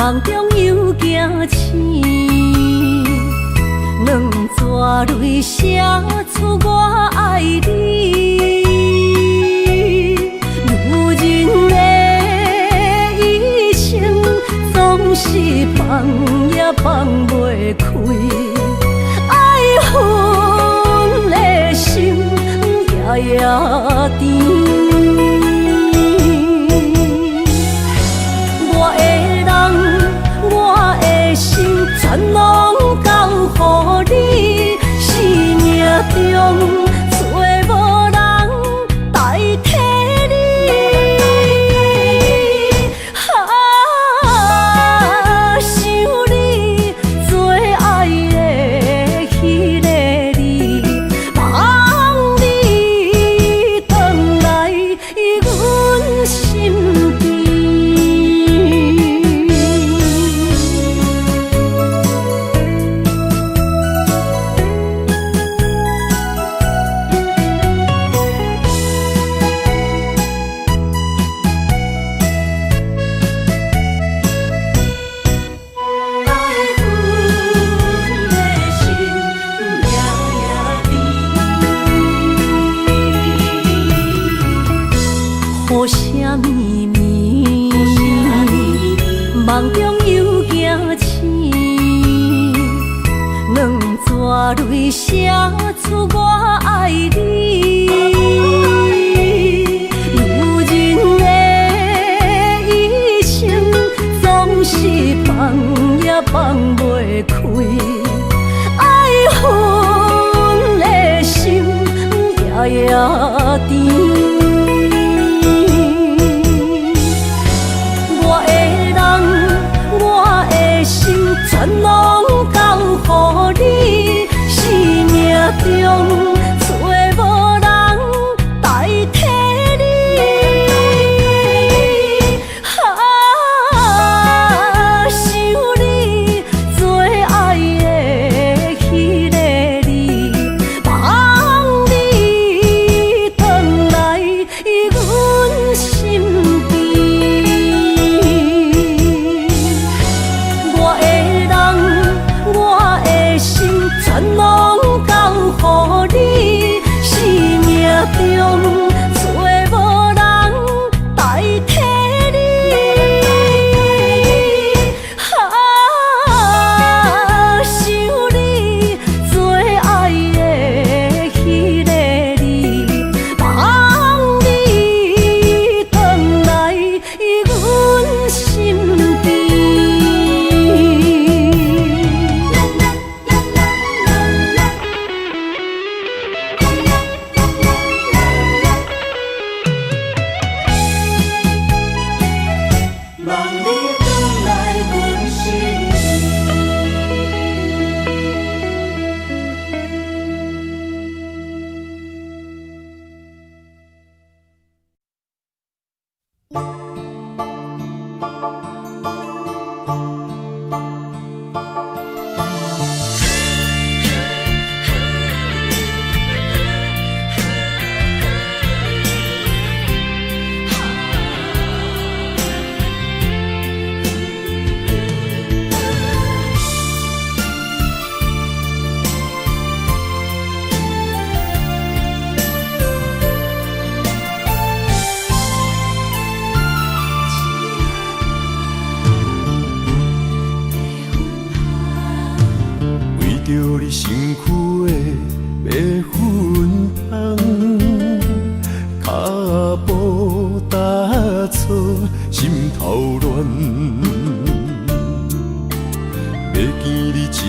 梦中又惊醒，两纸泪写出我爱你。如今的一生，总是放也放袂开，爱恨的心夜夜甜。全拢交予你，生命中找无人代替你。想你做爱的迄个你，望你回来阮身边。雨声绵绵，梦中又惊醒，两纸泪写出我爱你。如今的一生，总是放也放袂开，爱恨的心夜夜甜。全拢交予你，生命中找无人代替你。想你做爱的迄个你，望你回来阮身边。全拢交予你，生命中找无人代替你。想你做爱的迄个你，望你回来阮身边。着你身躯的白粉红，脚步踏错，心头乱。要见你一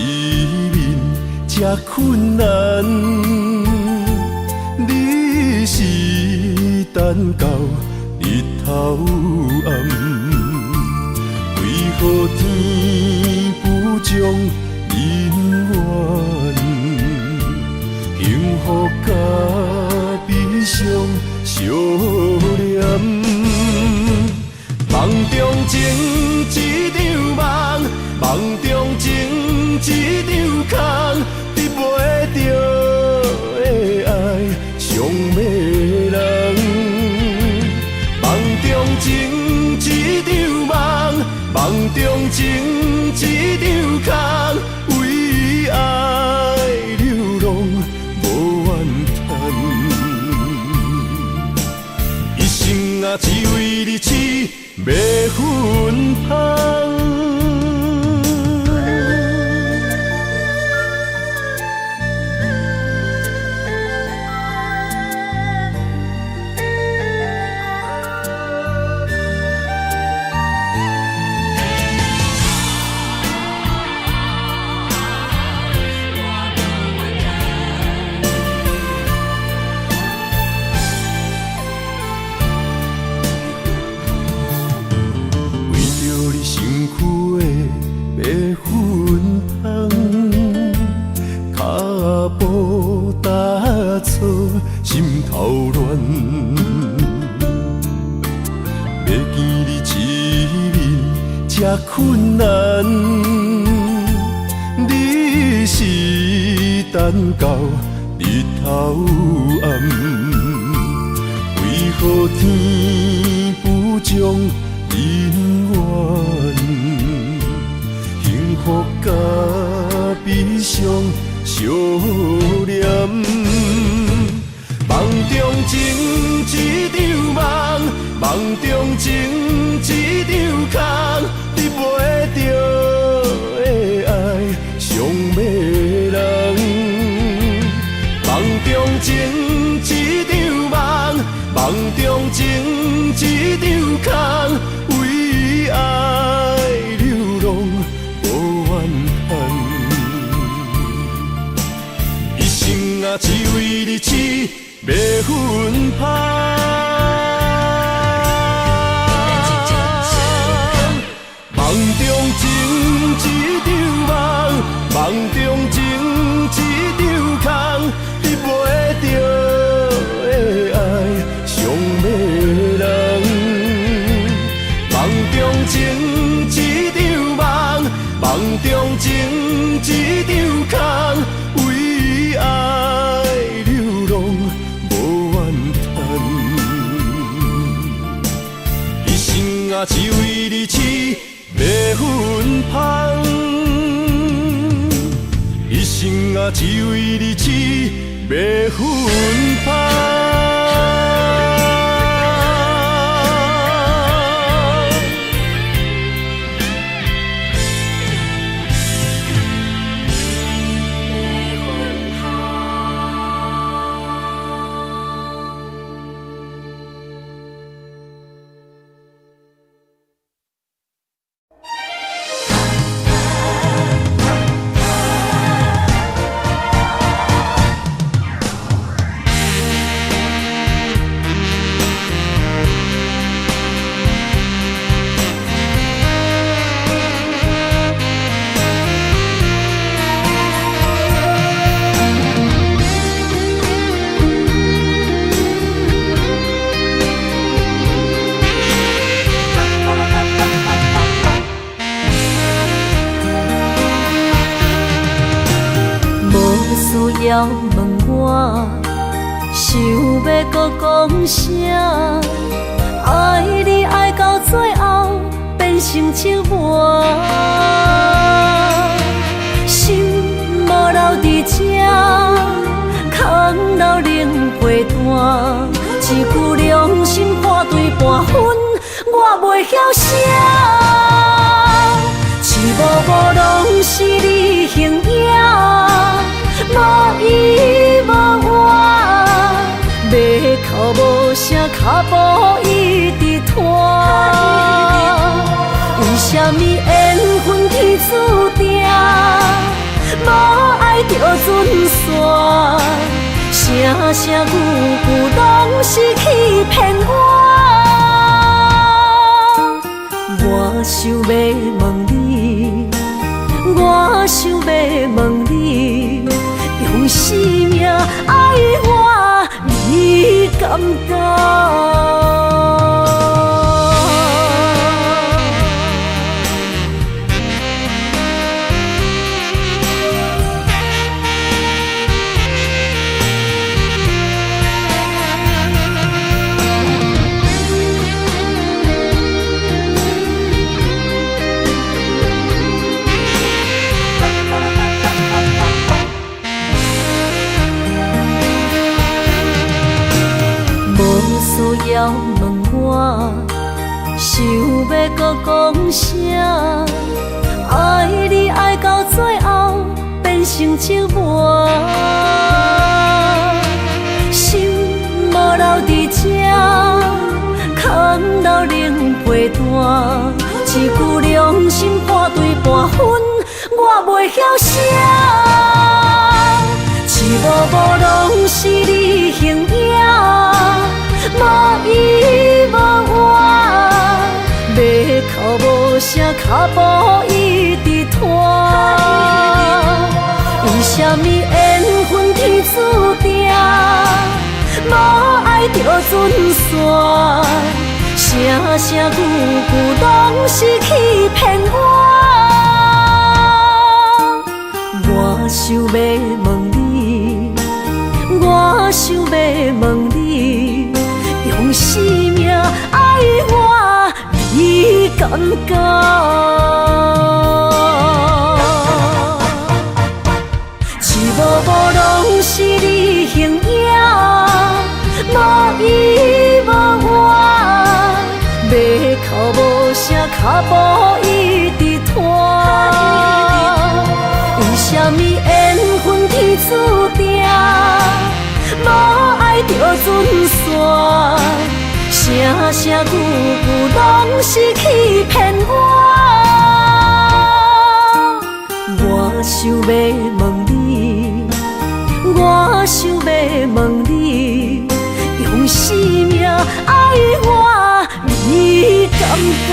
面这困难，你是等到日头暗，为何天不将？因缘，幸福甲悲伤相连。梦中情一场梦，梦中情一场空，得袂着的爱上迷人。梦中情一场梦，梦中情啊，只为你痴，要芬芳。心头乱，要见你一面这困难，你是等到日头暗，为何天不将人怨？幸福甲悲伤相连。梦中情一场梦，梦中情一场空，你袂着的爱上迷人。梦中情一场梦，梦中情一场空，为爱流浪无怨叹，一生啊只为你痴。要芬芳，梦中情一场梦，梦中情一场空，你袂着的爱上迷人。梦中情一场梦，梦中情一场空，为爱流浪。啊，只为你痴，要芬芳。一生啊，只为你痴，要芬芳。要问我，想要搁讲啥？爱你爱到最后变成寂寞，心无留伫这，空留冷陪伴。一句良心半对半分，我袂晓写。一幕幕拢是你形影。无依无我，要哭无声，脚步一直拖。为什么缘分天注定，无爱就准线？声声句句拢是欺骗我。我想要问你，我想要问你。用生命爱我，你敢讲？要问我，想要搁讲啥？爱你爱到最后变成寂寞，心无留伫这，空留冷被单，一句良心破对半分，我袂晓写。一幕幕拢是你形影，无依无我，要哭无声，脚步一直拖。为什么缘分天注定，无爱就准线，声声句句拢是欺骗我。我想要问你，我想要问你，用生命爱我，你敢敢？一幕幕拢是你形影，无依无我，要哭无声，脚步一直拖。为什么缘分天注定，无爱就准线，声声句句拢是欺骗我。我想要问你，我想要问你，用生命爱我，你敢敢？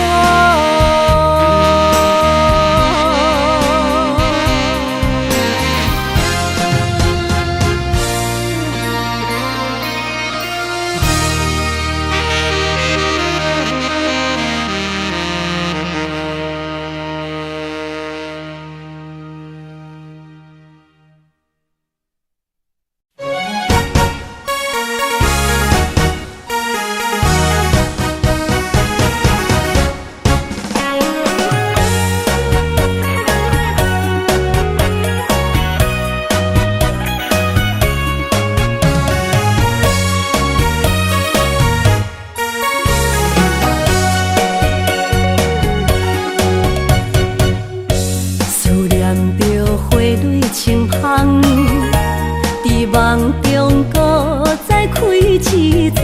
梦中搁再开一丛，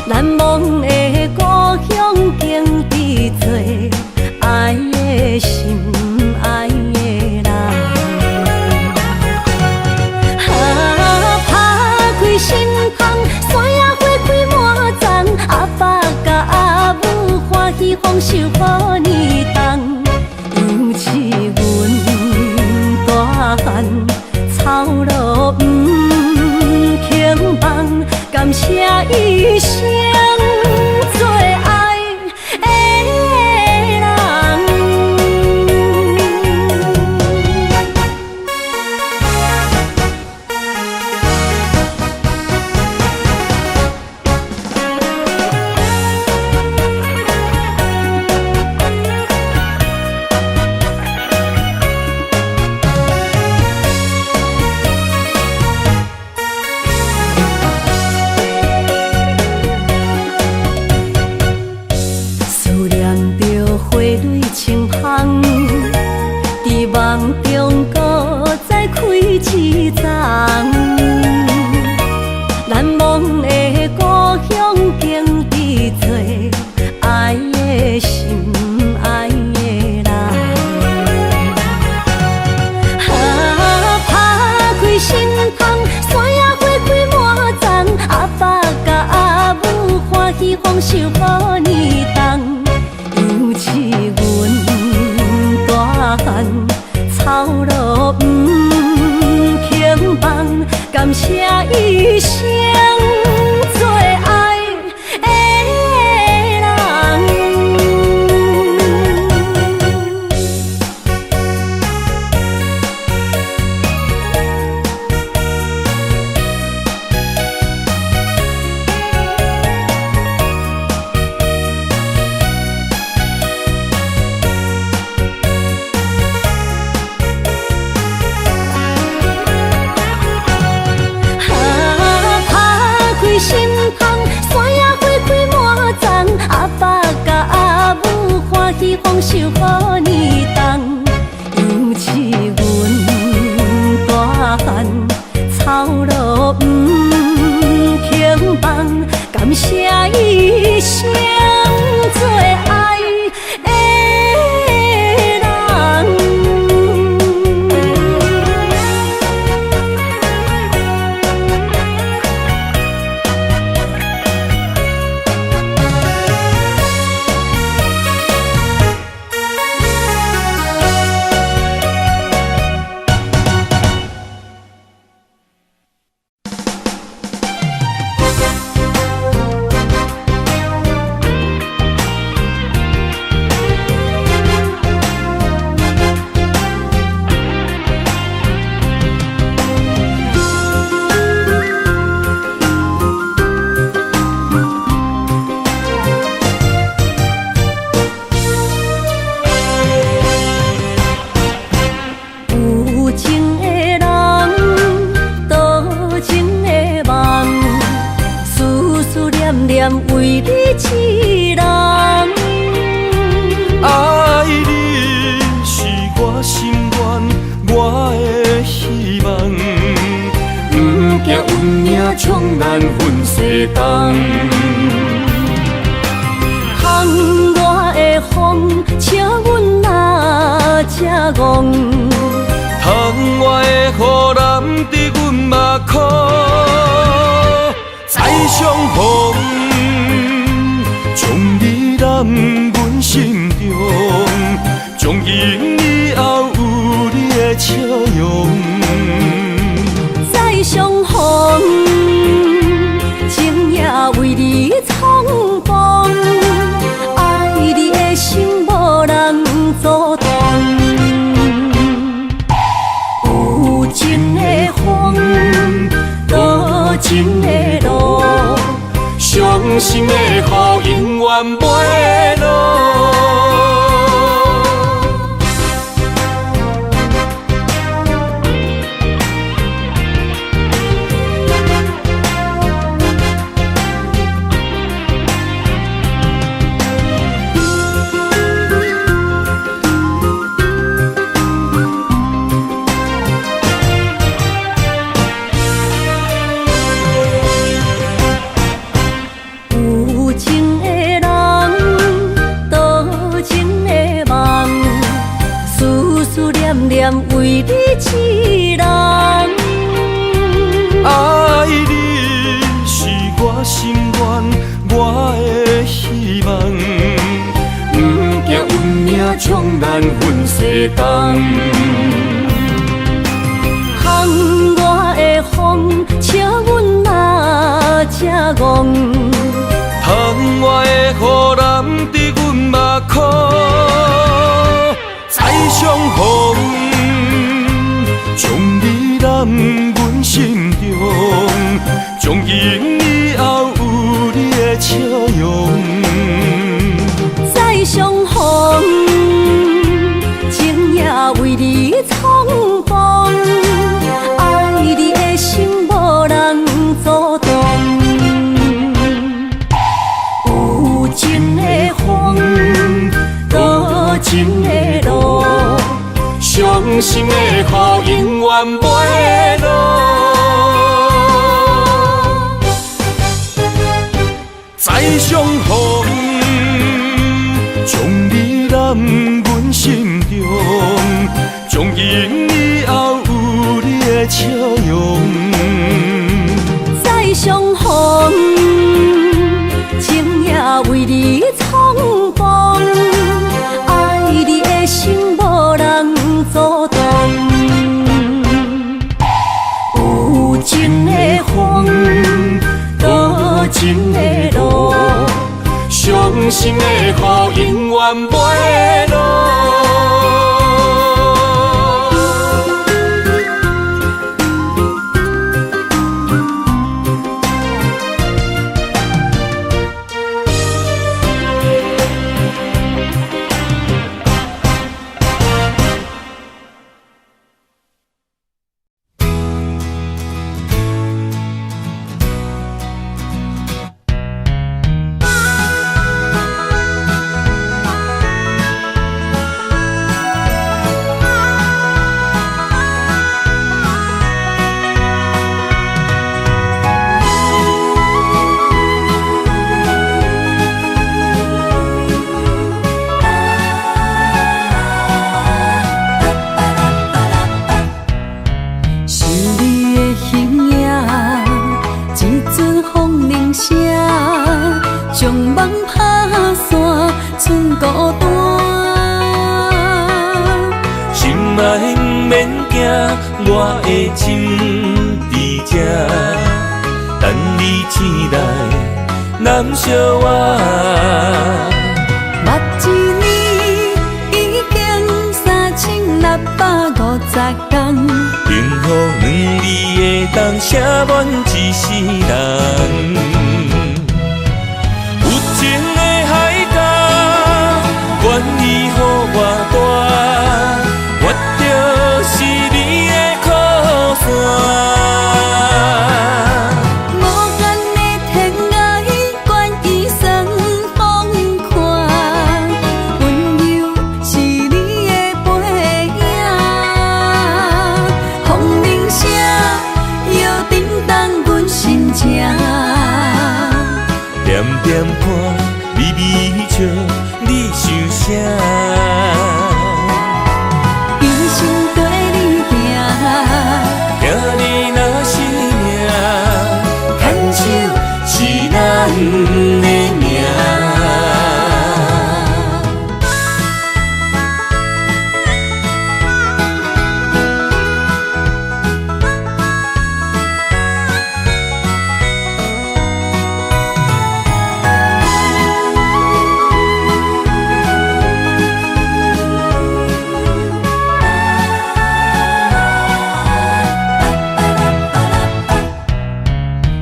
难忘的故乡经伫做爱的心爱的人。打开心窗，山野花开满丛，阿爸甲阿母欢喜丰收好年冬，尤其阮大汉。草路不轻放，感谢一生做爱的人。梦中搁再开一丛，难忘的故乡经伫做爱的心爱的人。打开心窗，山野花开满丛，阿爸甲阿母欢喜丰收好年冬，尤其阮大汉。草路不轻放，感谢一生做爱的人。双手予你动，尤其阮大汉草路不轻放，感谢一生做爱的人。为你痴人，爱你是我心愿，我的希望。不惊运命冲咱分世东，窗外的风笑阮哪这戆，窗外的雨淋伫阮目眶，再相逢。将你揽阮心中，从今以后有你的笑容。再相逢，情也为你冲动，爱你的心无人阻挡。有情的风，多情的路。伤心的雨永远袂落。为你痴人，爱你是我心愿，我的希望。不惊运命冲咱分世东，窗外的风笑阮哪这戆，窗外的雨淋伫阮目眶，再相逢。将你揽阮心中，从今以后有你的笑容。再相逢，情也为你冲动，爱你的心无人阻挡。有情的风，多情的路。伤心的雨永远袂落，再相逢，将你揽阮心中，从今以后有你的笑容。再相逢，情也为你冲动，爱你的心无人阻挡。有情的风，多情的路，伤心的雨永远袂落。孤单。心爱不免惊，我的心伫这，等你醒来，难相我。目一年已经3650天，幸福两字会当写满一世人。有情的海角，愿意予我大，我就是你的靠山。无间的天涯，愿意算风看，温柔是你的背影。风铃声摇叮当阮心情，点点看，微微笑，你想啥？一生跟你行，听你若是命，牵手是咱的命。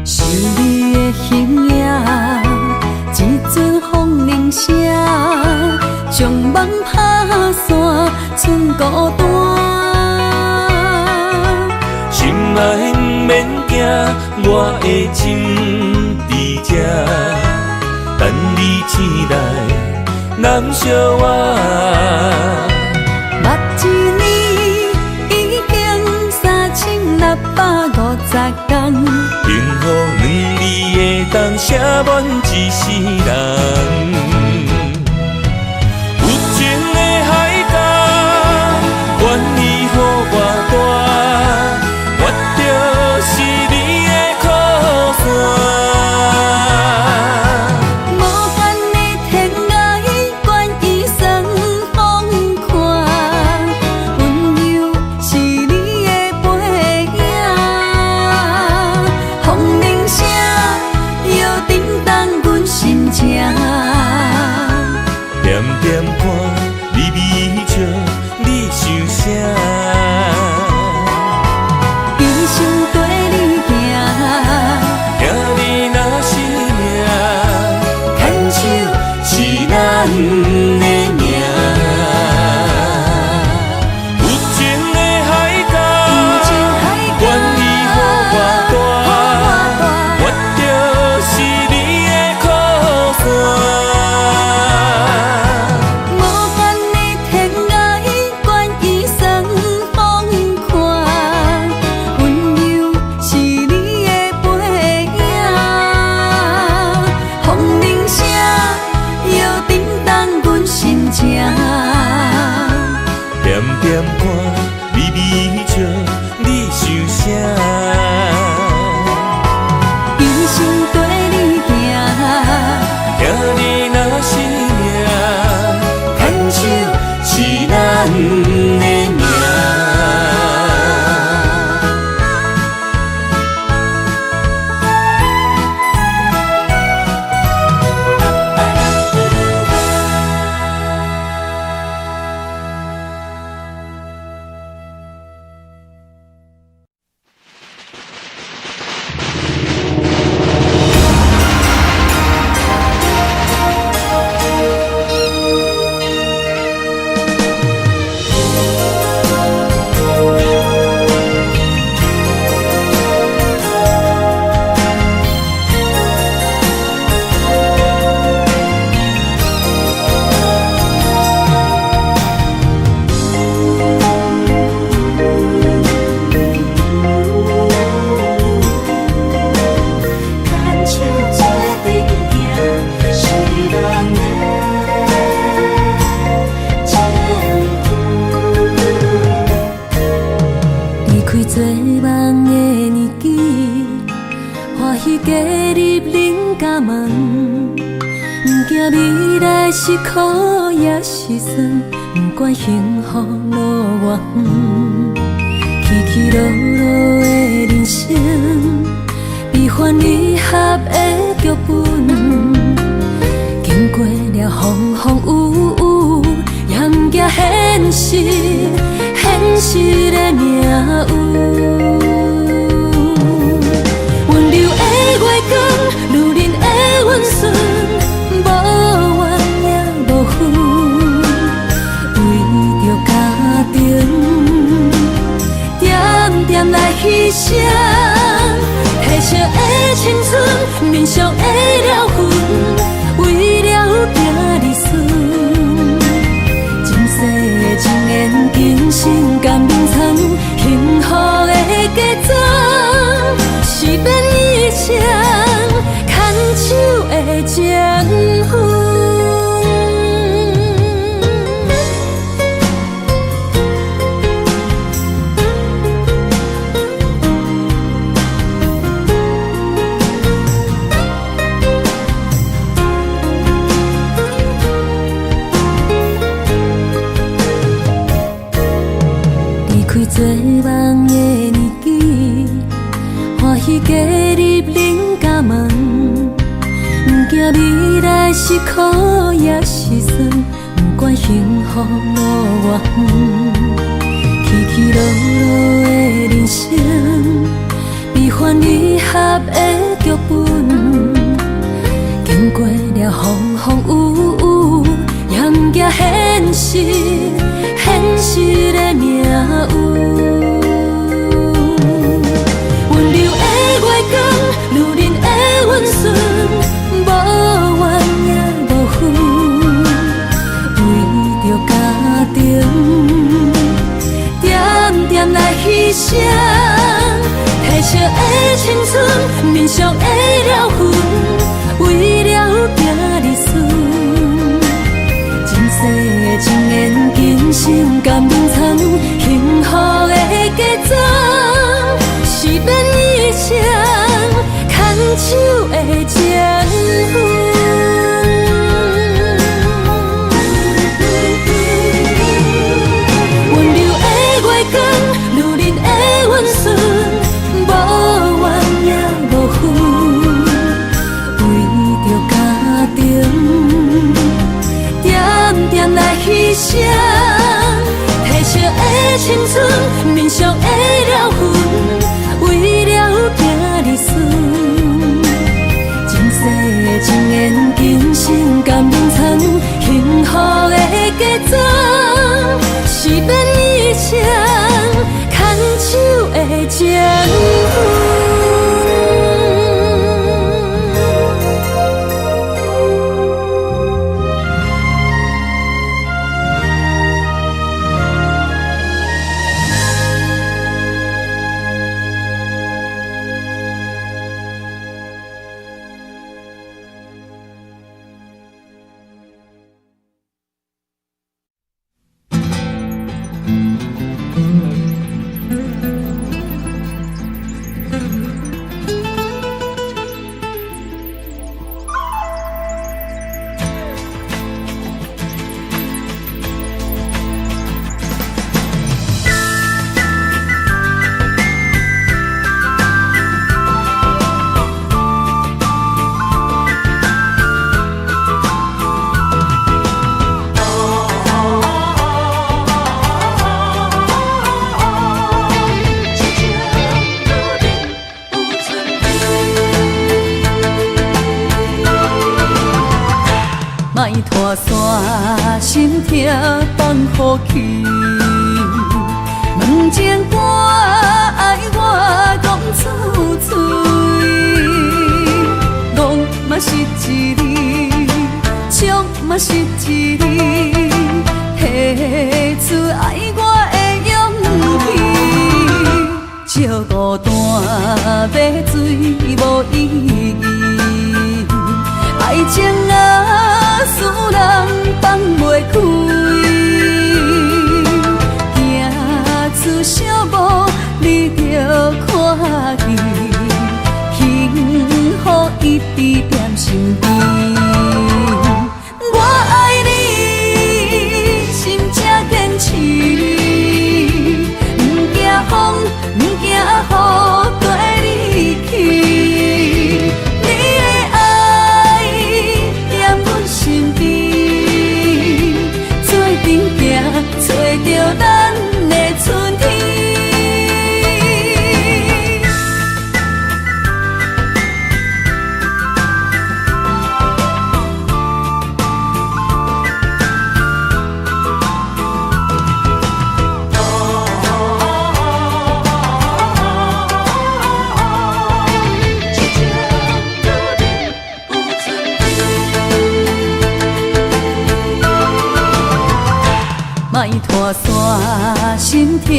想你的形影，一阵风铃声，将梦拍散，剩孤单。心爱不免惊，我的心伫这，等你醒来，难相我。目一年已经3650天，幸福两字会当写满一世人。有情的海角，愿意予我大，我就是你的靠山。无间的天涯，愿意算风看，温柔是你的背影。风铃声摇叮当阮心情，点点看，微微笑，你想啥？一生跟你行，听你若是命，牵手是咱的命。有情的海角，愿意予我大，我就是你的靠山。无间的天涯，愿意算风看，温柔是你的背影。风铃声摇叮当阮心情，点点看，微微笑，你想啥？一生跟你行，听你若是命，牵手是咱的命。做梦的年纪，欢喜加入人家门，不惊未来是苦也是酸，不管幸福路偌远，起起落落的人生，悲欢离合的剧本，经过了风风雨雨，也不惊现实，现实的命运。温柔的月光，女人的温顺，无怨也无悔，为着家庭，点点来牺牲。褪色的青春，面上的了痕，为了行日顺。前世情缘，今生甘眠藏，幸福的家庄，是变一场牵手的情分。做梦的年纪，欢喜加入恁家门，不惊未来是苦也是酸，不管幸福路偌远，起起落落的人生，悲欢离合的剧本，经过了风风雨雨，也不惊现实，现实的命运。温柔的月光，女人的温顺，无怨也无悔，为着家庭，点点来牺牲。褪色的青春，面上的了痕，为了行日顺。前世情缘，今生甘眠藏，幸福的家庄，是变一场牵手的情分。温柔的月光，女人的温顺，无怨也无悔，为着家庭，点点来牺牲。褪色的青春，面上的了痕，为了行日顺。前世情缘，今生甘眠藏，幸福的家庄，是变一场牵手的情分。拖山心痛放乎去，问情歌爱我讲出嘴，戆嘛是一字，唱嘛是一字，提出爱我的勇气，照孤单要水无意义，爱情啊，使人放袂开，行出小步，你着看见，幸福一直踮身边。我爱拖山，心痛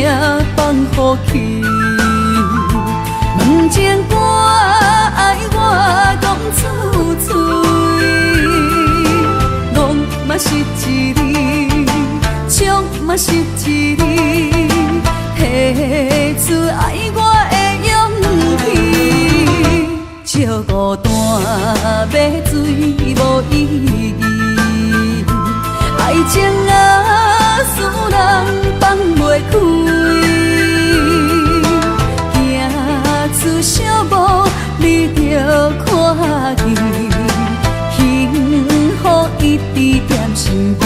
放予去。问情歌爱我讲出嘴，戆嘛是一字，唱嘛是一字，提出爱我的勇气。笑孤单要水无意义，爱情啊，使人放袂开。出小无你着看见，幸福一直踮身边。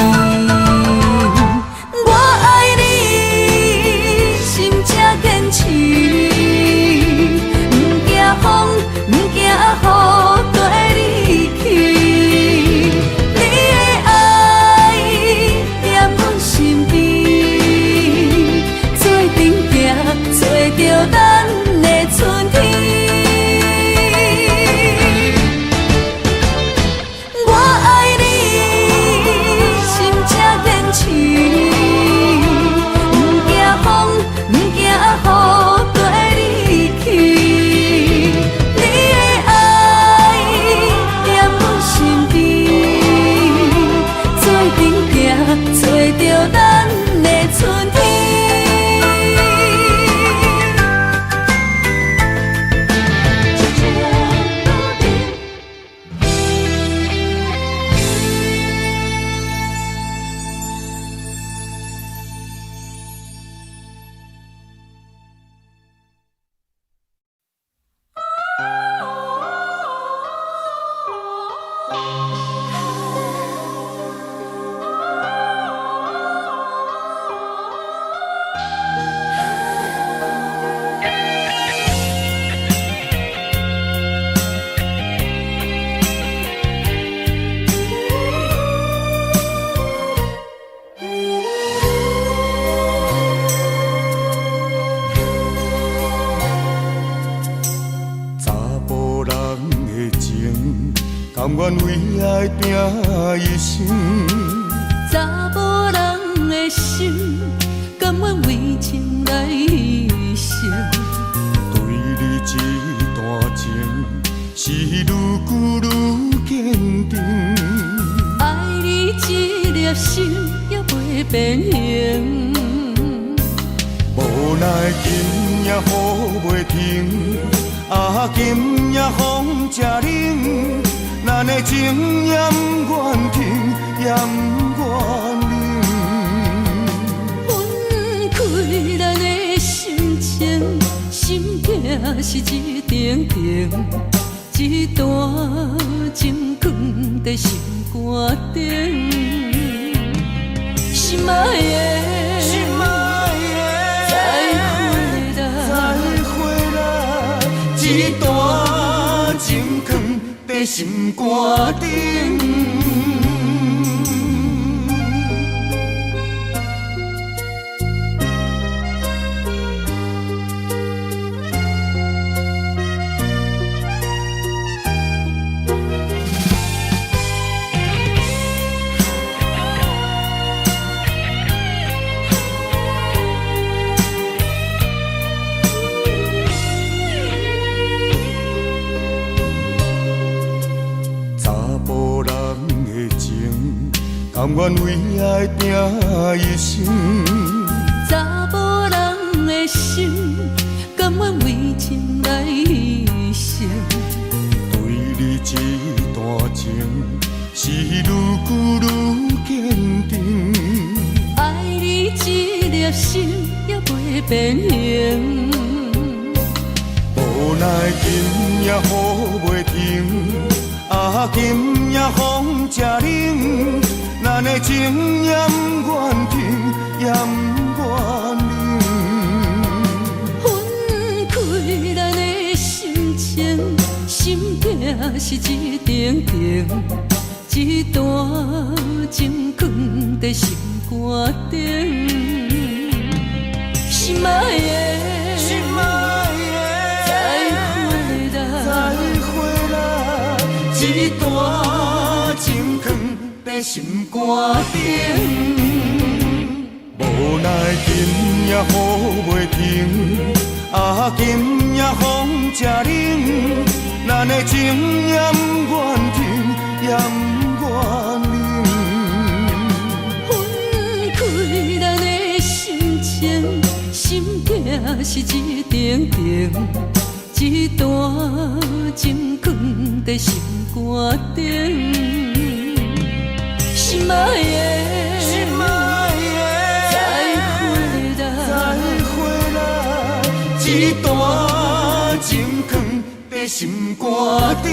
我爱你，心才坚持，不惊风，不惊雨跟你去。你的爱踮阮身边，做阵行，找着咱的春天。我爱你，心才坚持，不惊风，不惊雨跟你去。你的爱踮阮身边，做阵行，找着咱的春天。甘愿为爱拼一生，查某人的心，甘愿为情来牺牲。对你这段情，是愈久愈坚定。爱你一粒心也袂变形，无奈今夜雨袂停，啊今夜风正冷。咱的情也不愿停，也不愿冷。分开咱的心情，心境是一定定，一段情藏在心肝顶。心爱的，心爱的，再会啦，一段情藏在心肝顶。甘愿为爱拼一生，查某人的心，甘愿为情来牺牲。对你这段情，是愈久愈坚定。爱你一粒心也袂变形，无奈今夜雨袂停，啊今夜风正冷。咱的情也不愿停，也不愿冷。分开咱的心情，心境是一定定，一段情藏在心肝顶。心爱的，心爱的，再会啦，一段情藏在心肝顶。无无奈今夜雨袂停，啊，今夜风正冷，咱的情也不愿停，也不愿冷。分开咱的心情，心境是一定定，一段情藏在心肝顶。心爱的，心爱的，再回来，一段情藏在心肝顶。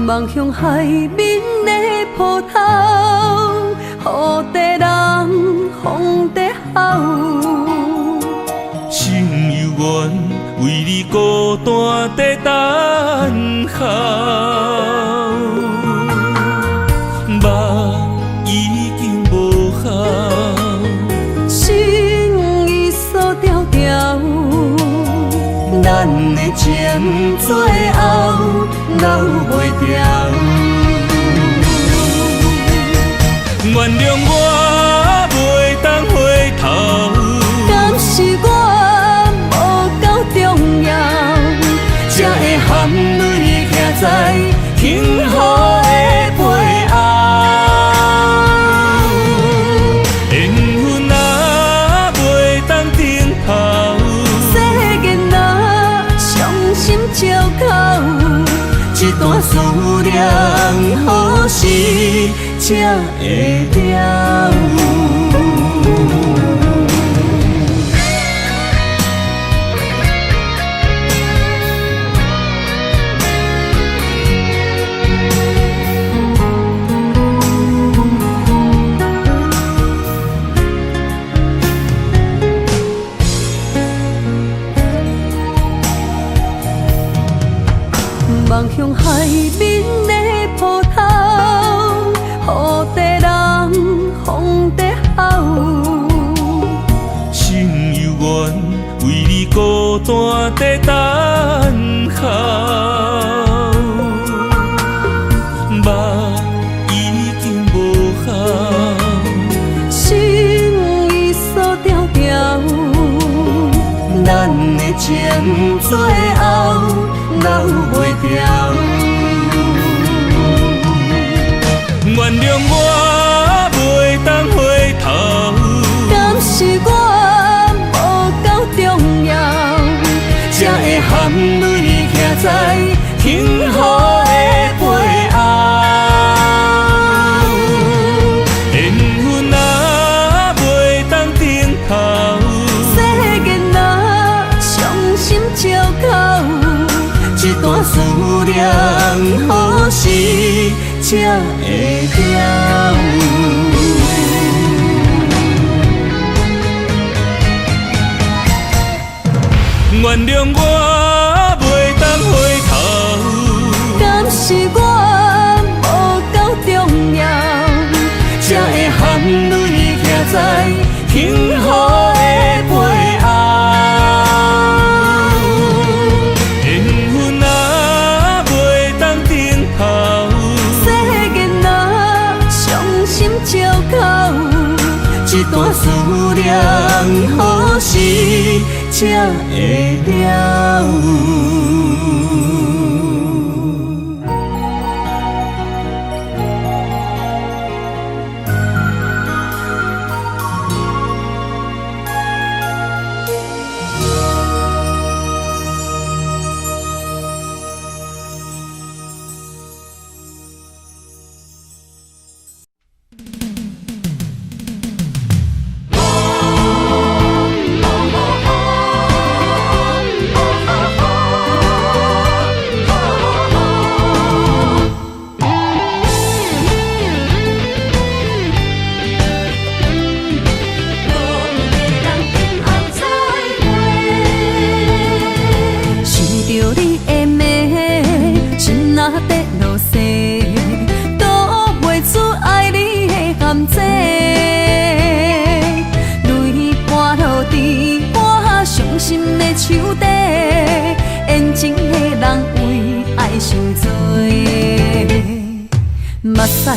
望向海面的波涛，雨在人，风在吼。心犹原为你孤单在等候，目已经无效，心已锁条条，咱的情最后留袂掉。原谅我袂当回头，敢是我无够重要，才会含泪徛在幸福的背后。缘分若袂当停靠，世间若伤心借口，一段思念何时才会了？望向海面的波涛，雨在人，风在吼。心犹原为你孤单在等候，目已经无效，心已锁条条，咱的情最后留袂掉。原谅我袂当回头，敢是我无够重要，才会含泪徛在幸福的背后。缘分若袂当停靠，世间若伤心借口，一段思念何时才会了？原谅我袂当回头，敢是我无够重要，才会含泪徛在幸福的背后。缘分若袂当停靠，世间若伤心借口，一段思念何时才会了？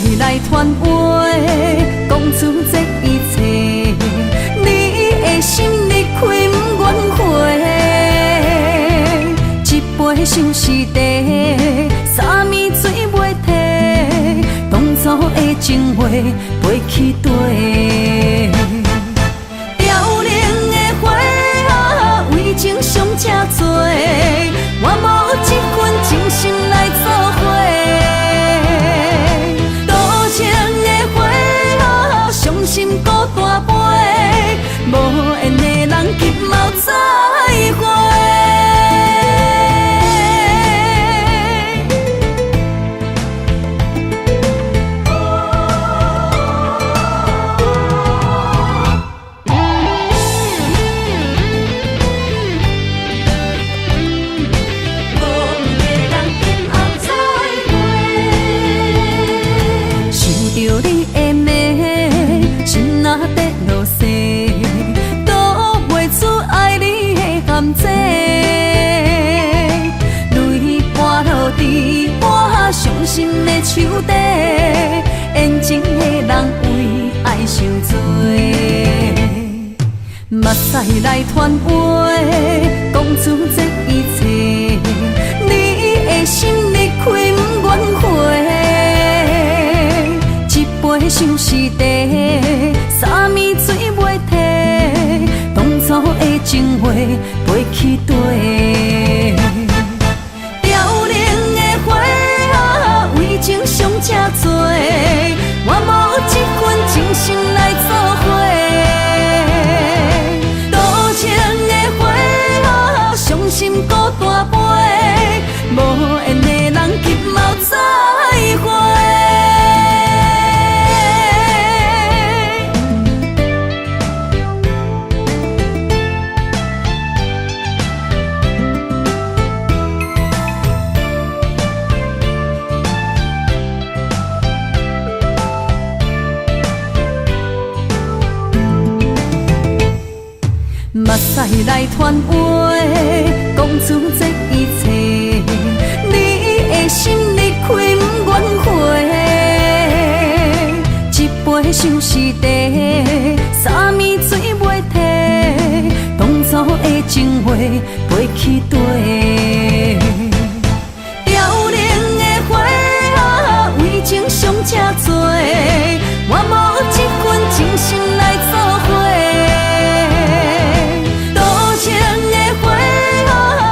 使来传话，讲出这一切。你的心离开不愿回，一杯相思茶，三暝水袂退，当初的情话飞去地。凋零的花啊，为情伤这多，我无一份真心来做伙。多情的花啊，伤心孤大杯，无缘的人急mau再会。伤心的手底，缘情的人为爱受罪，目屎来传话，讲出这一切。你的心离开不愿回，一杯相思茶，三暝水袂退，当初的情话飞去地。情伤这多，我无一份真心来做伙。多情的花啊，伤心孤大杯，无缘的人急mau再会。目屎来传话，讲出这一切。你的心离开不愿回，一杯相思茶，三暝水袂退，当初的情话飞去地。凋零的花啊，为情伤这多，我无一份真心来做伙。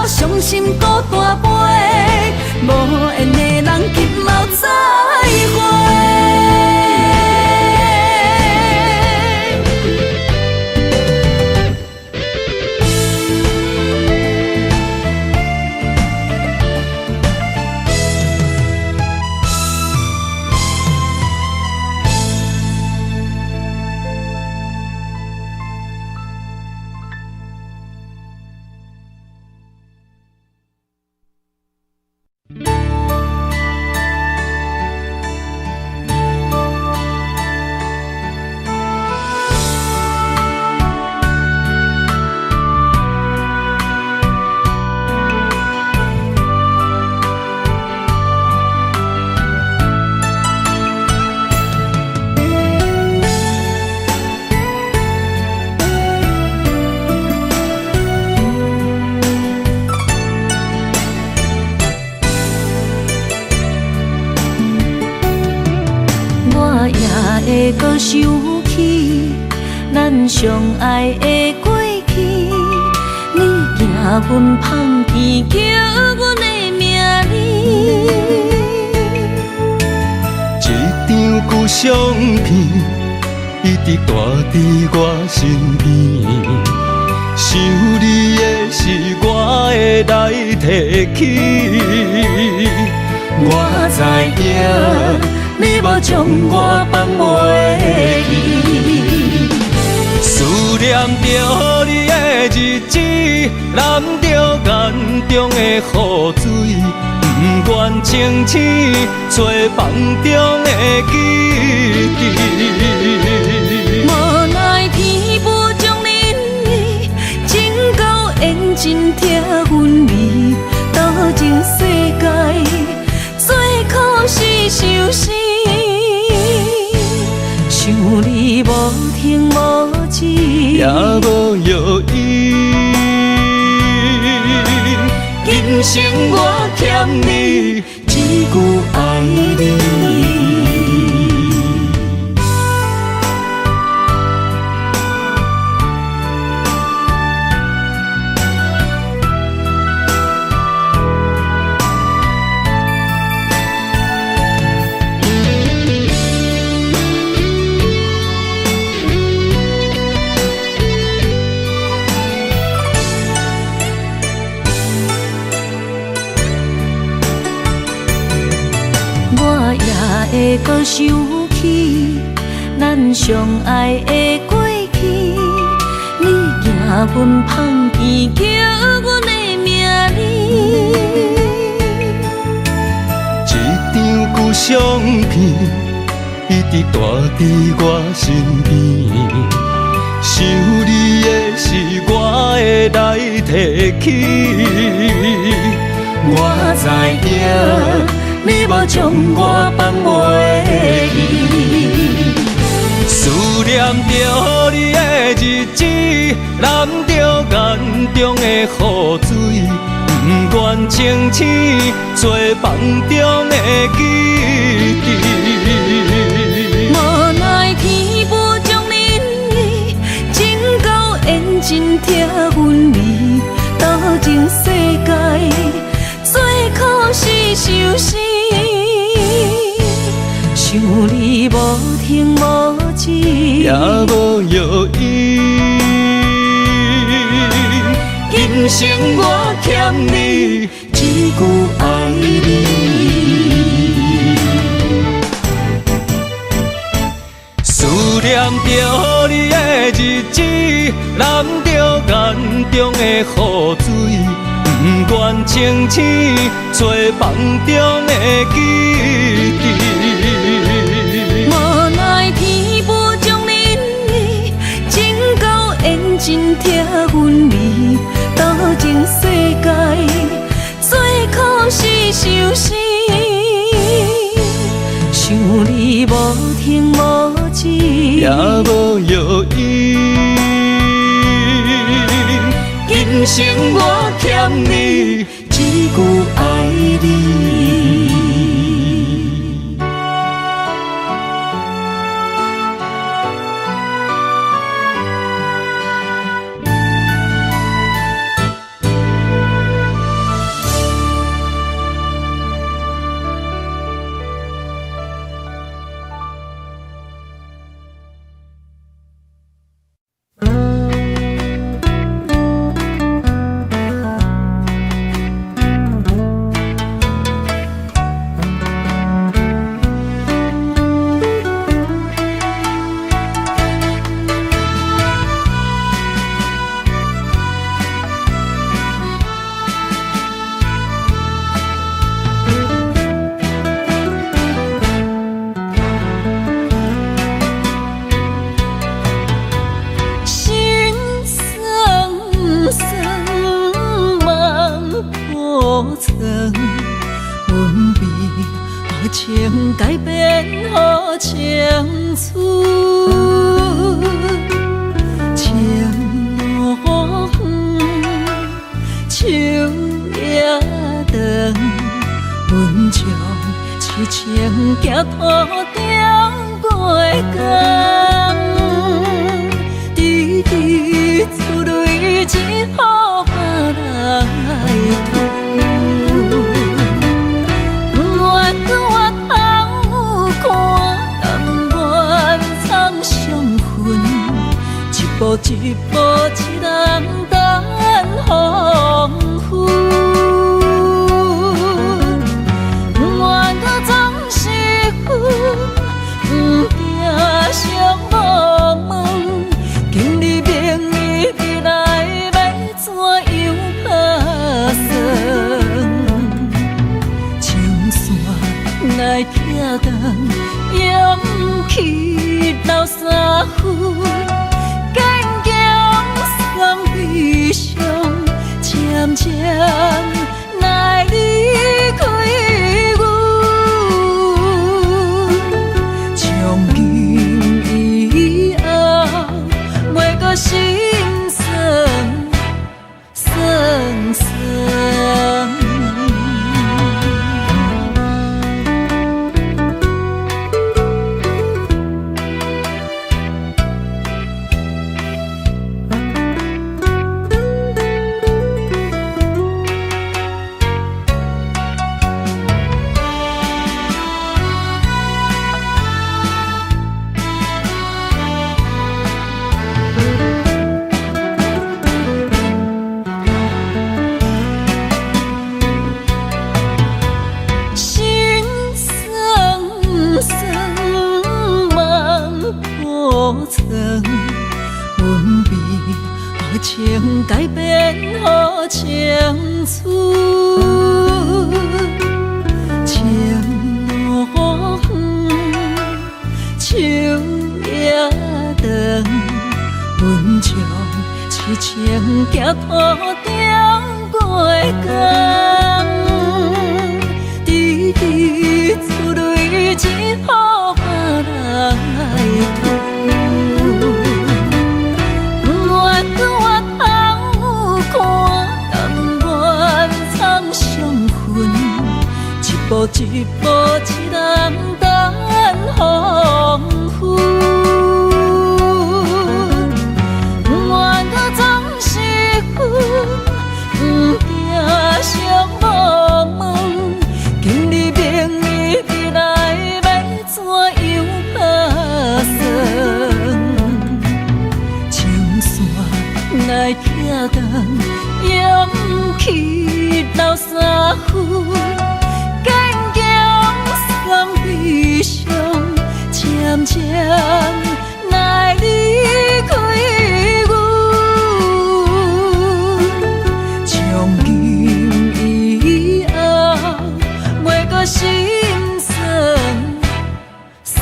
伤心孤大杯，无缘的人急mau再会。会搁想起咱相爱的过去，你惊阮芳天，叫阮的名字。一张旧相片，一直带伫我身边。想你的是我会来提起，我知影。你无将我放袂记，思念着你的日子，淋着眼中的雨水，不愿清醒，找梦中的记忆。无奈天无将恁的情到缘尽拆分离，多情世界最可是受死。也无药医。今生我欠你一句爱你。会搁想起咱相爱的过去，你行阮旁边，叫阮的名字。一张旧相片，一直带伫我身边。想你的时，我会来提起。我知影。你无将我放袂记，思念着你的日子，淋着眼中的雨水，不愿清醒做梦中的记忆。无奈天无将恁意，情到缘尽拆阮离，斗阵世界最可是相思。想你无停无止，也无药医。今生我欠你一句爱你。思念着你的日子，淋着眼中的雨水，不愿清醒做梦中的记忆。无奈天无将恁意，情到缘尽拆阮离，斗阵世界最可是相思。想你无停无止，也无药医。今生我欠你一句爱你。情改变予青春，情路远，树也长，阮将痴情行途中过江，滴滴出泪只好别人来吐。一步一步，一人等黄昏。愿搁总是阮，不惊相无问。今日明日未来要怎样打算？青线来跳动，勇气留三分。悲伤渐渐来离开阮，从今以后袂搁是。青春，情路远，树也长，阮将痴情行土中过江，滴滴出泪只好别人来吐。一步一步，一人等黄昏。愿搁总是阮，不惊相无问。今日明日未来要怎样打算？青线来拆动，勇气留三分。悲伤渐渐来离开阮，从今以后袂搁心酸酸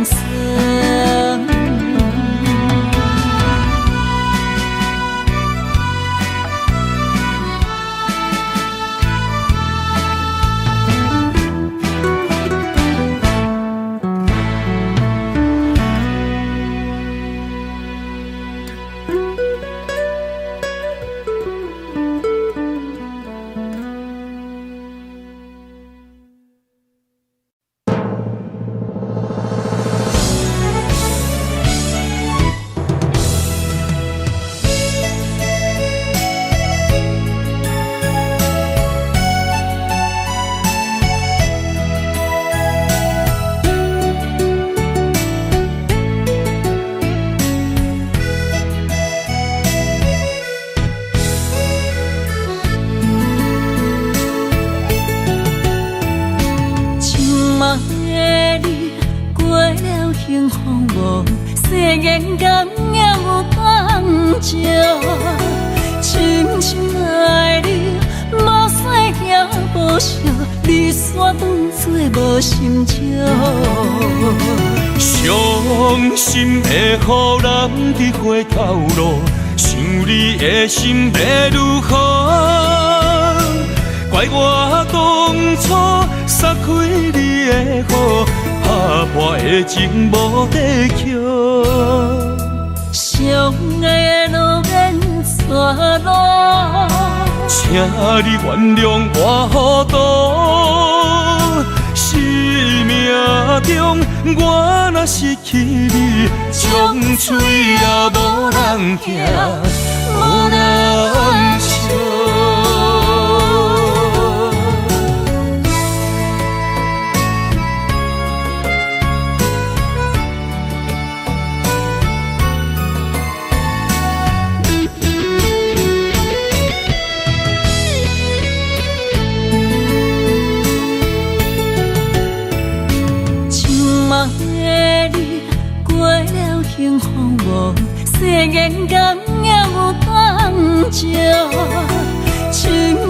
酸。幸福无，世间甘也有当食。深深爱你，无使行无惜，离散当作无心照。伤心会予人伫回头路，想你的心要如何？怪我当初撒开你的好。打破的情无地桥，相爱的路免错路，请你原谅我糊涂。生命中我若失去你，将嘴也无人听，无人笑。幸福无，世间甘也有当食。深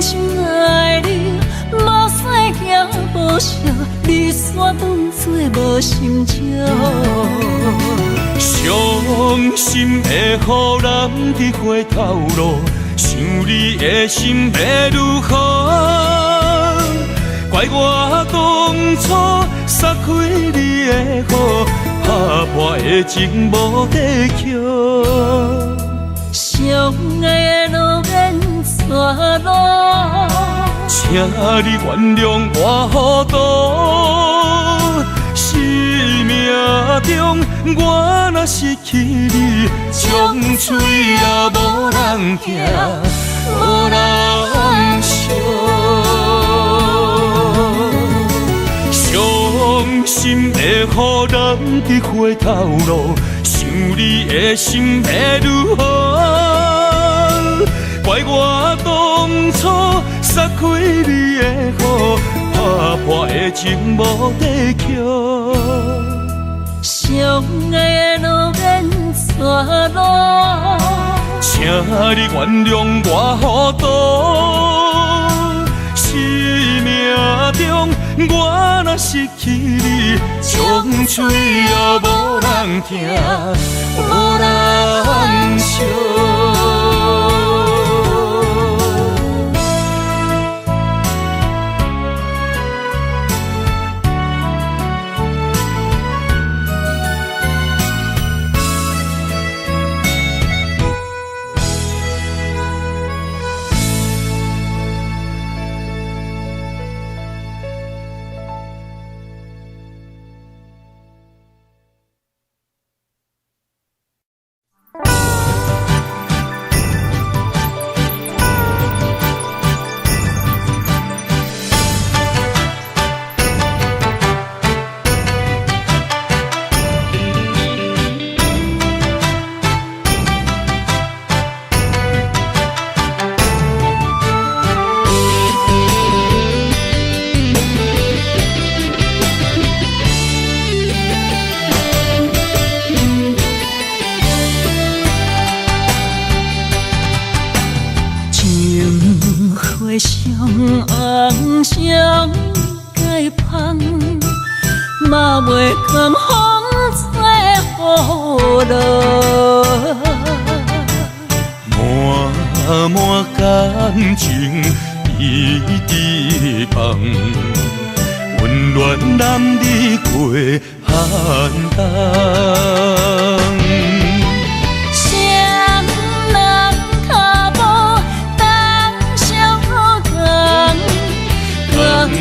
深爱你，无使行无惜，离散当作无心照。伤心会予人伫回头路，想你的心要如何？怪我当初撒开你的好。打破的情无地桥，相爱的路免错路，请你原谅我糊涂。生命中我若失去你，将嘴也无人听，无人笑。伤心会予人伫回头路，想你的心要如何？怪我当初撒开你的好，打破的情无地桥。相爱的路免错路，请你原谅我糊涂。生命中我若失去你，将嘴也无人听，无人惜。嘛袂甘风吹雨落，满满感情一直放，温暖男儿过寒冬。谁人脚步当相共，共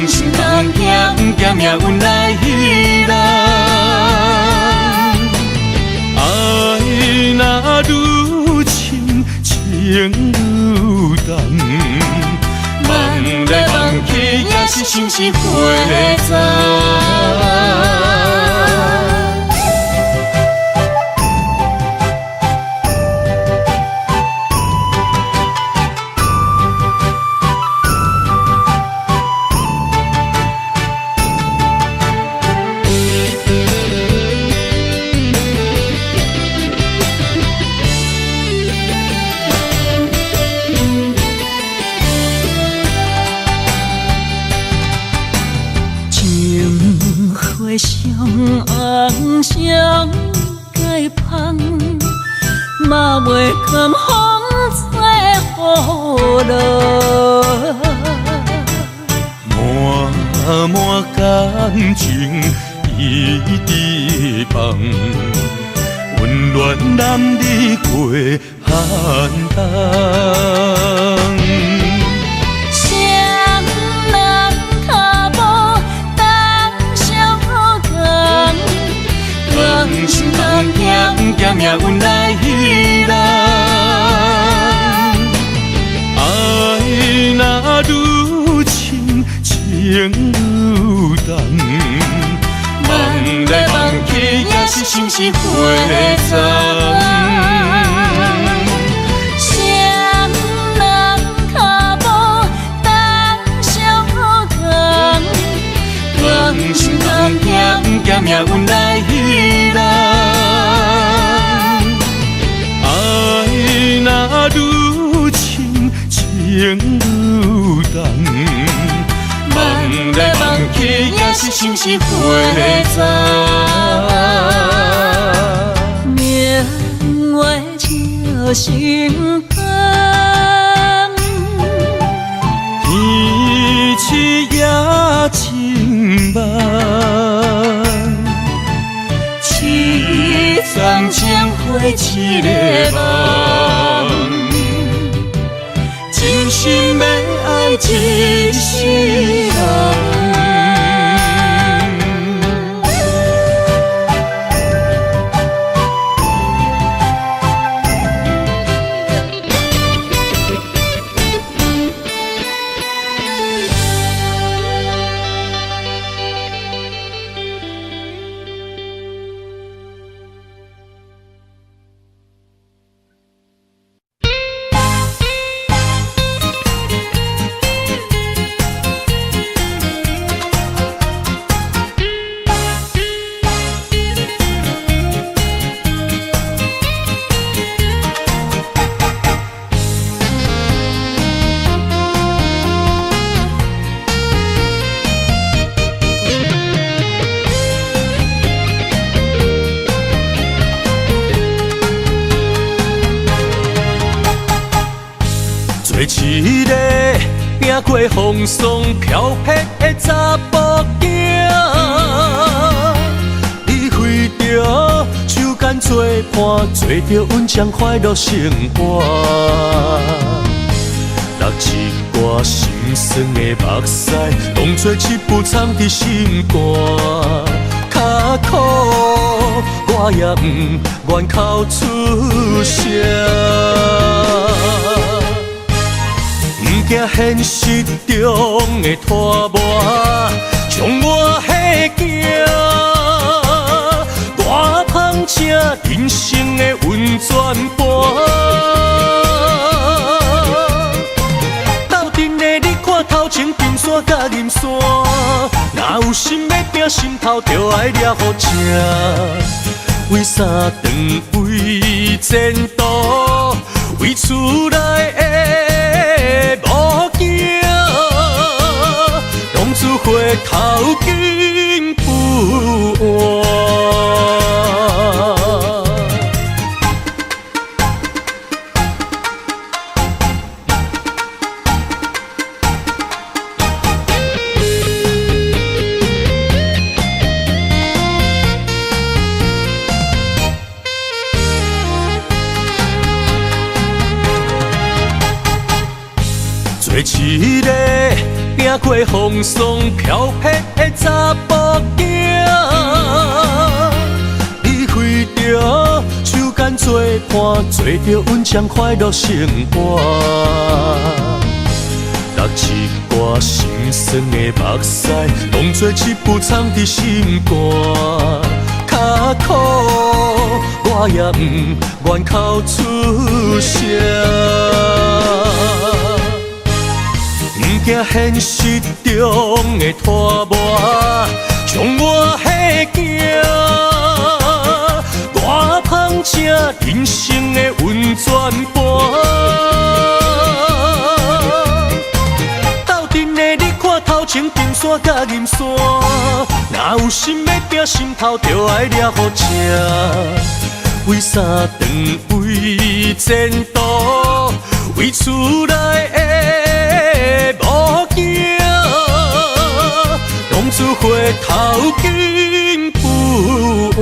心同行，行命运来彼人。爱若愈深，情愈重。梦来梦去，也是心是花丛。上红上解放，嘛袂甘风吹雨落。满满感情一直放，温暖男儿过寒冬。心同行，行命运来彼人。爱若愈深，情愈重。梦来梦去，也是心是花丛。谁人脚步当相共，共心同行，行命运来彼人。若愈深，情愈重。梦来梦去，也是心是花丛。明月照心房，天气也真梦。三千花一个梦，真心要爱一世人。做一个行过风霜飘泊的查甫囝，你为着手间做伴，做着稳将快乐生活。落一挂心酸的目屎，当作一步藏伫心肝。较苦，我也不愿口出声。不惊现实中的拖磨，将我迄惊。大芳正人生的温泉伴。头前冰山甲银山，若有心要拼，心头就爱抓好正。为啥长为前途，为厝内的某囝，浪子回头金不换。做一个行过风霜飘泊的查甫囝，你为着手间做伴，做着稳将快乐生活。落一挂心酸的目屎，当作一步藏伫心肝。较苦，我也不愿口出声。不惊现实中的拖磨，将我迄惊。大芳正人生的温泉伴。斗阵的你看头前冰山甲银山，若有心要拼，心头就爱抓好正。为啥长为前途，为厝内的某囝，浪子回头金不换。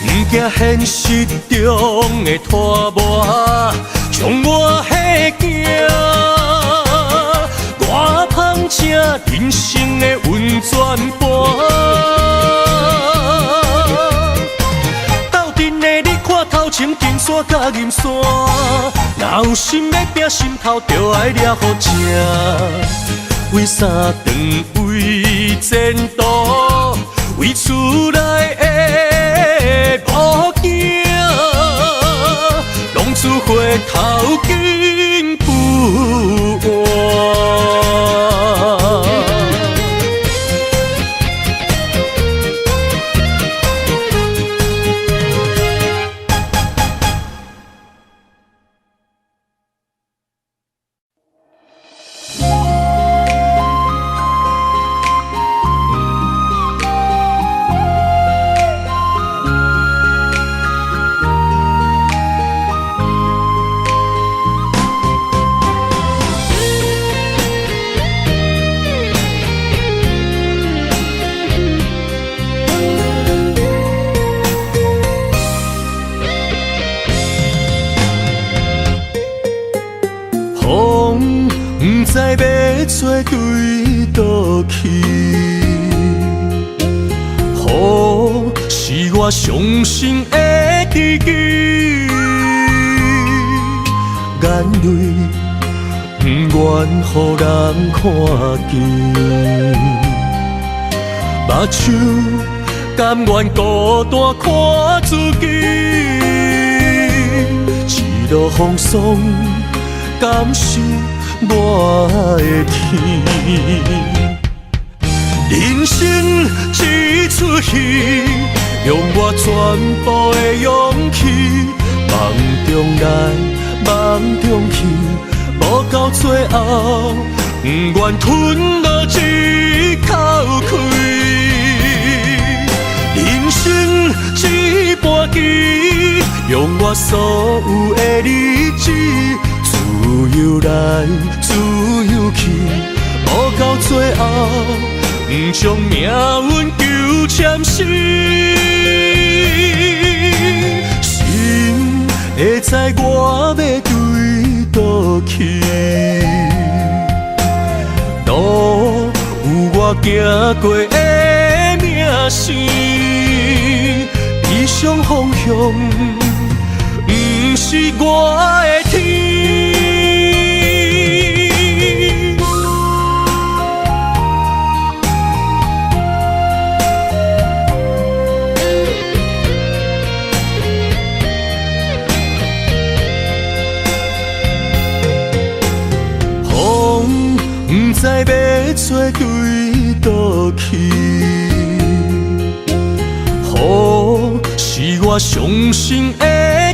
不惊现实中的拖磨，将我迄惊。大芳正人生的温泉伴。头前金山甲银山，若有心要拼，心头就爱抓好正。为啥长为前途，为厝内的某囝，浪子回头金不换。知要做对倒去，雨是我伤心的知己，眼泪不愿予人看见，目睭甘愿孤单看自己，一路风霜甘是我的天。人生一出戏，用我全部的勇气，梦中来，梦中去，无到最后，不愿吞落一口气。人生一盘棋，用我所有的理智，自由来，自由去，无到最后，不将命运纠缠死。心会知我要对倒去，路有我行过的名声，理想方向不是我的天。风不知要吹对倒去，雨是我伤心的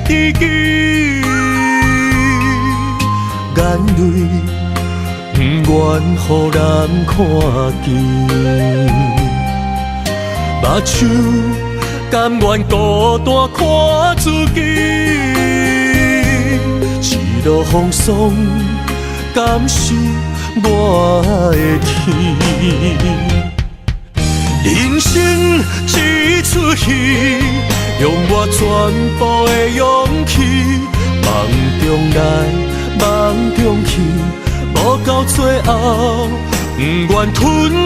知己，眼泪不愿予人看见，目睭甘愿孤单看自己，一路风霜敢是我的天？人生一出戏，用我全部的勇气，梦中来，梦中去，无到最后，不愿吞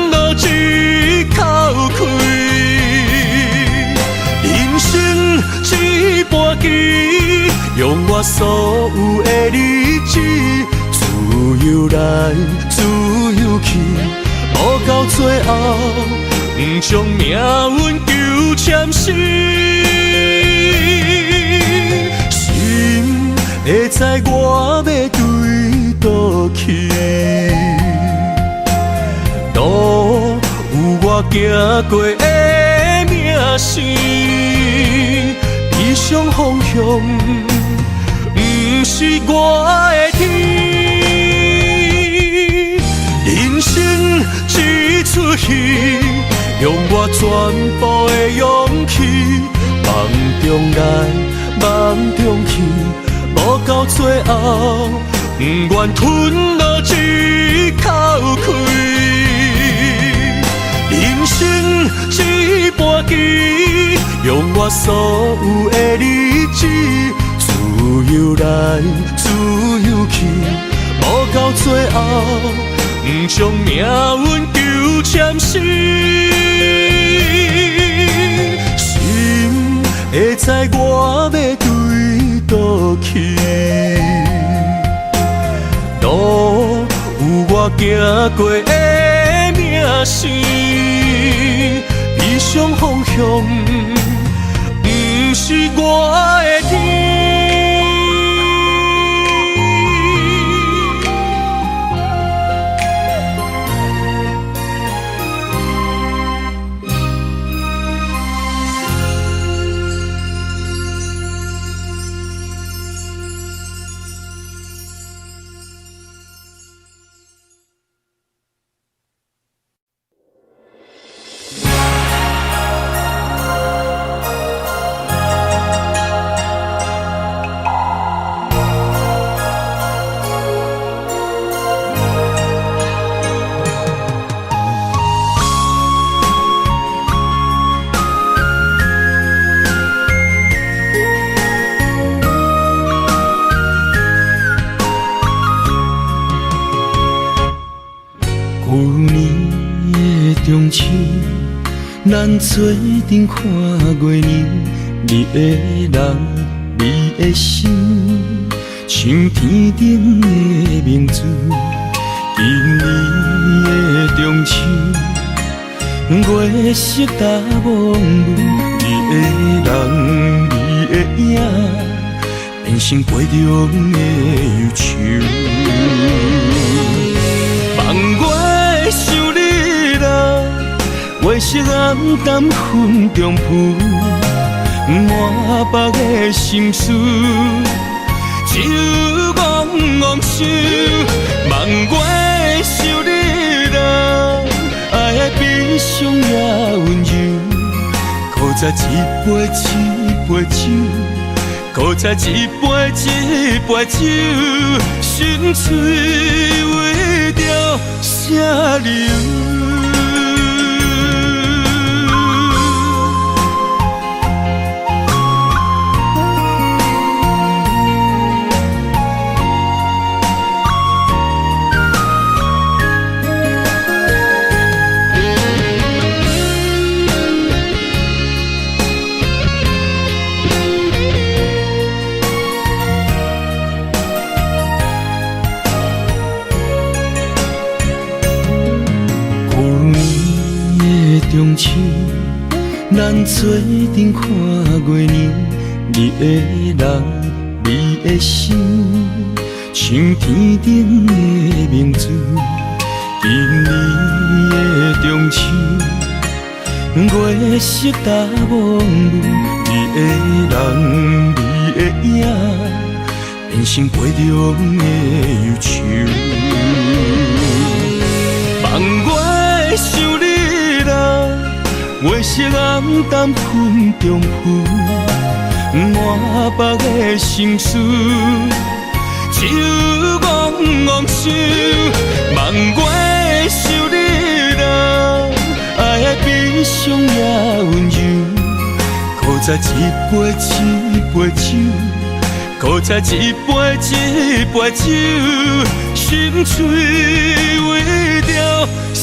落一口气。人生一盘棋，用我所有的理智，自由来，自由去，无到最后，不将命运纠缠死。心会知我要对倒去，路有我行过的名声，理想方向不是我的天。人生一出戏，用我全部的勇气，梦中来，梦中去，无到最后，不愿吞落一口气。人生一盘棋，用我所有的理智，自由来，自由去，无到最后，不将命运纠缠死。心会知我要对倒去，路有我行过的名声，理想方向不是我的天。旧年的中秋，咱做阵看过年，你的人，你的心，像天顶的明珠。今年的中秋，月色大蒙雾，你的人，你的影，变成杯中的忧愁。望我想你来，月色暗淡云中浮，满腹的心事，只有怣怣想。望我想你来，爱的悲伤也温柔，搁再一杯一杯酒，搁再一杯一杯酒，心碎为着啥流？中秋，咱做阵看月亮，你的人，你的心，像天顶的明珠。今年的中秋，月色大蒙雾，你的人，你的影，变成杯中的忧愁。望我想你啦。月色暗淡云中浮，满腹的心事，只有怣怣想。望我想你啦，爱的悲伤也温柔。搁再一杯一杯酒，搁再一杯一杯酒，心碎为着啥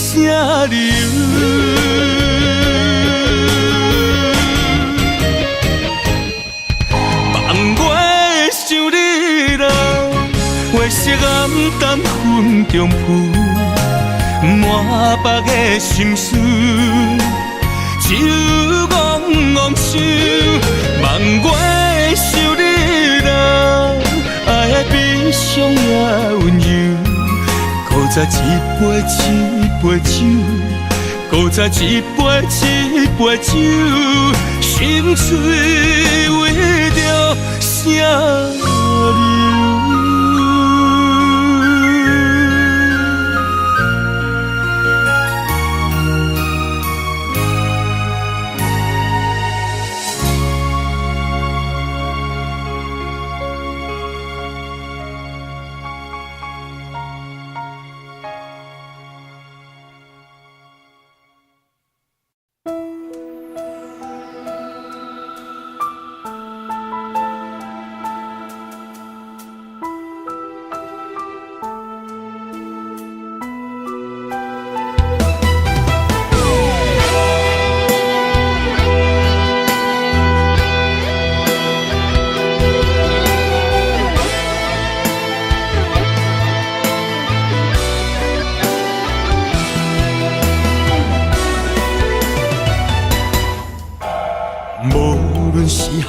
流？月色暗淡云中浮，满腹的心事，只有怣怣想。望我想你啦，爱的悲伤也温柔。搁再一杯一杯酒，搁再一杯一杯酒，心碎为着啥流？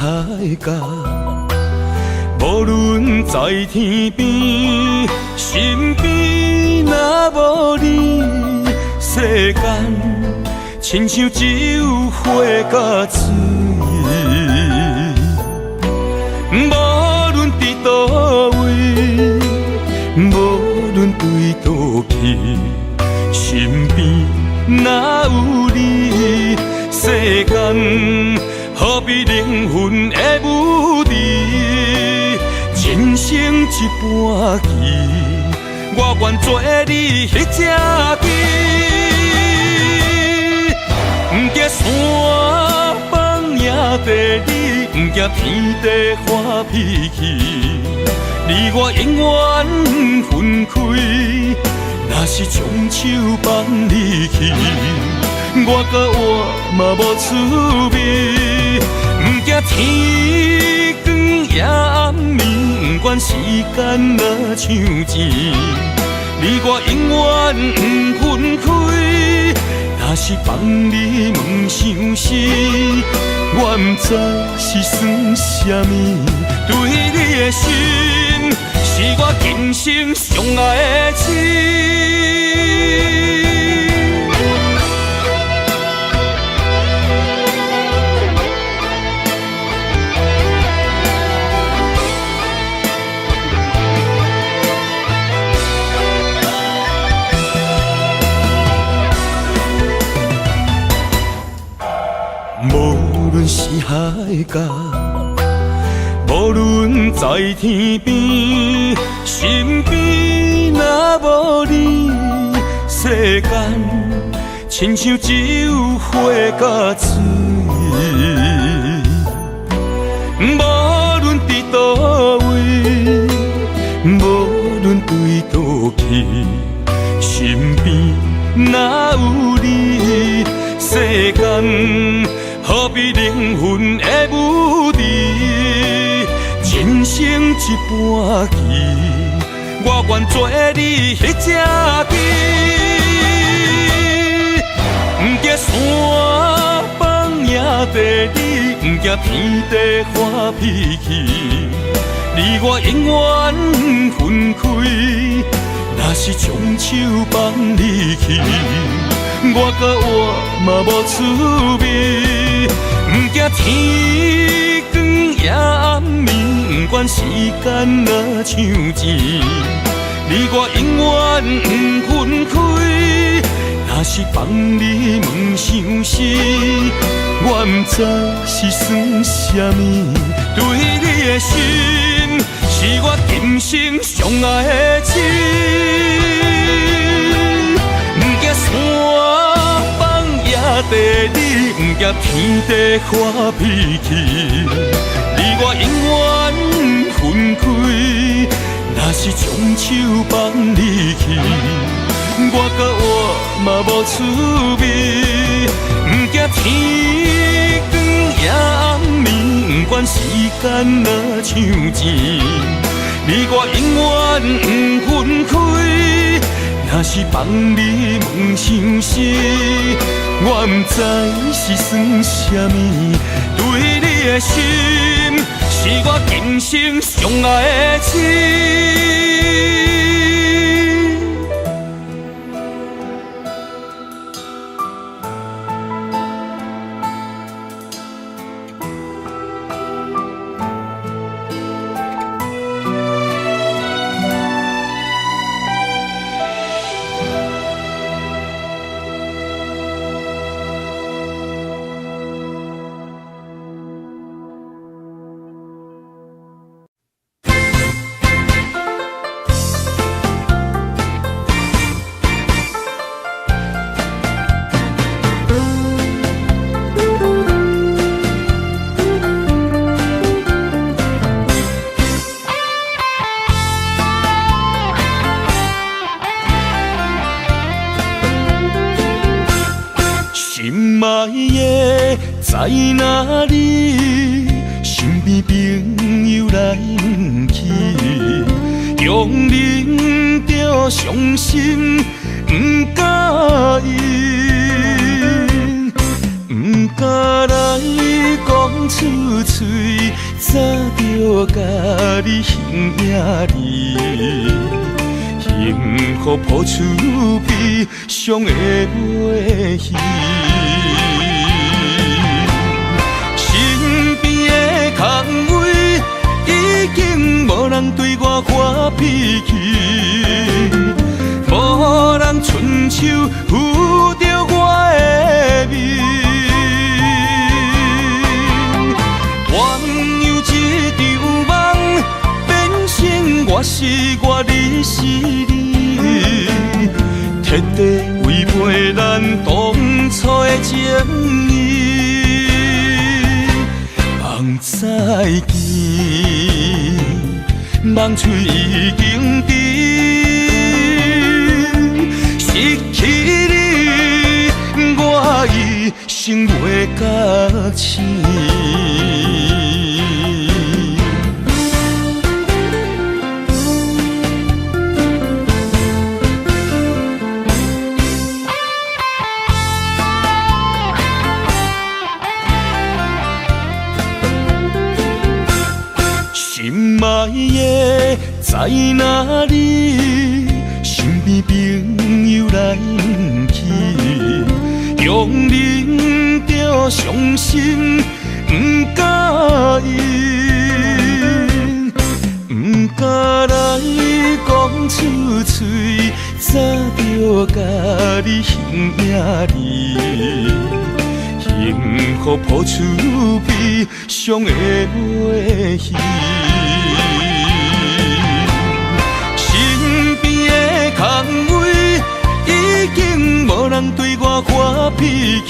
海角，无论在天边，身边若无你，世间亲像只有火甲水。无论伫倒位，无论对倒去，身边若有你，世间。何必灵魂的舞池，人生一半棋，我愿做你迄只棋。不惊山崩也地理，不惊天地发脾气，你我永远分开。若是将手放你去，我甲我嘛无趣味。不惊天光也暗暝，不管时间若像钱，你我永远不分开。若是放你问伤心，我不知是算啥物。对你的心，是我今生上爱的情。无论是海角，无论在天边，身边若无你，世间亲像只有火甲水。无论伫倒位，无论对倒去，身边若有你，世间好比灵魂的舞池，人生一半棋，我愿做你迄只棋。不惊山崩也地理，不惊天地发脾气，你我永远分开。若是将手放你去，我甲我嘛无滋味。不惊天光也暗暝，不管时间若像钱，你我永远不分开。若是放你问伤心，我不知是算什么。对你的心，是我今生上爱的情。不惊山崩也地理，不惊天地发脾气，你我永远分开。若是将手放你去，我甲我嘛无滋味。不惊天光也暗暝，不管时间若像钱，你我永远不分开。若是放你问伤心，我不知是算什么。对你的心，是我今生上爱的情。心爱的在哪里？身边朋友来不去，用忍着伤心，不敢应，不敢来讲出嘴，早就甲你形影离。幸福抱出悲伤的话戏，身边的空位已经无人对我发脾气，无人伸手扶着我的面。原有一场梦，变成我是我，你是你。彻底违背咱当初的情义，梦再见，梦嘴已经甜，失去你，我一生袂觉醒。心爱的在哪里？身边朋友来不去，用忍着伤心，不敢应，不敢来讲出嘴，早就甲你形影离。幸福抱出悲伤的话戏。人对我发脾气，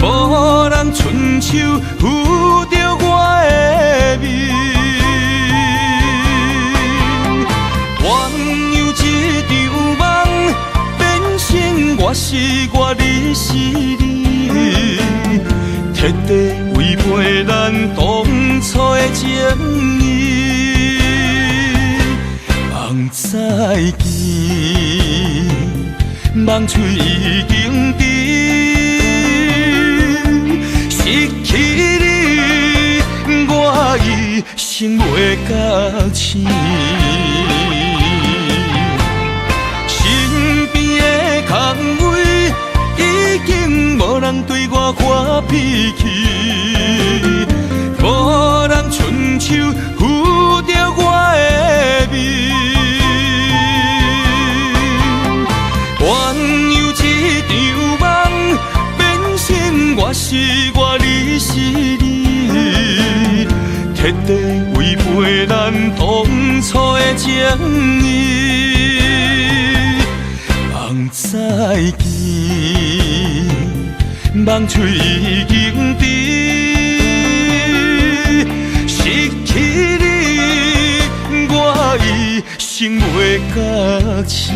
无人伸手扶着我的面。原有一场梦，变成我是我，你是你，彻底违背咱当初的情义。梦再见，梦碎已经知，失去你，我一生袂觉醒。身边的空位已经无人对我发脾气，无人伸手扶着我的面。原有一场梦，变成我是我，你是你，彻底违背咱当初的情义。梦再见，梦碎已经知，失去你，我一生袂觉醒。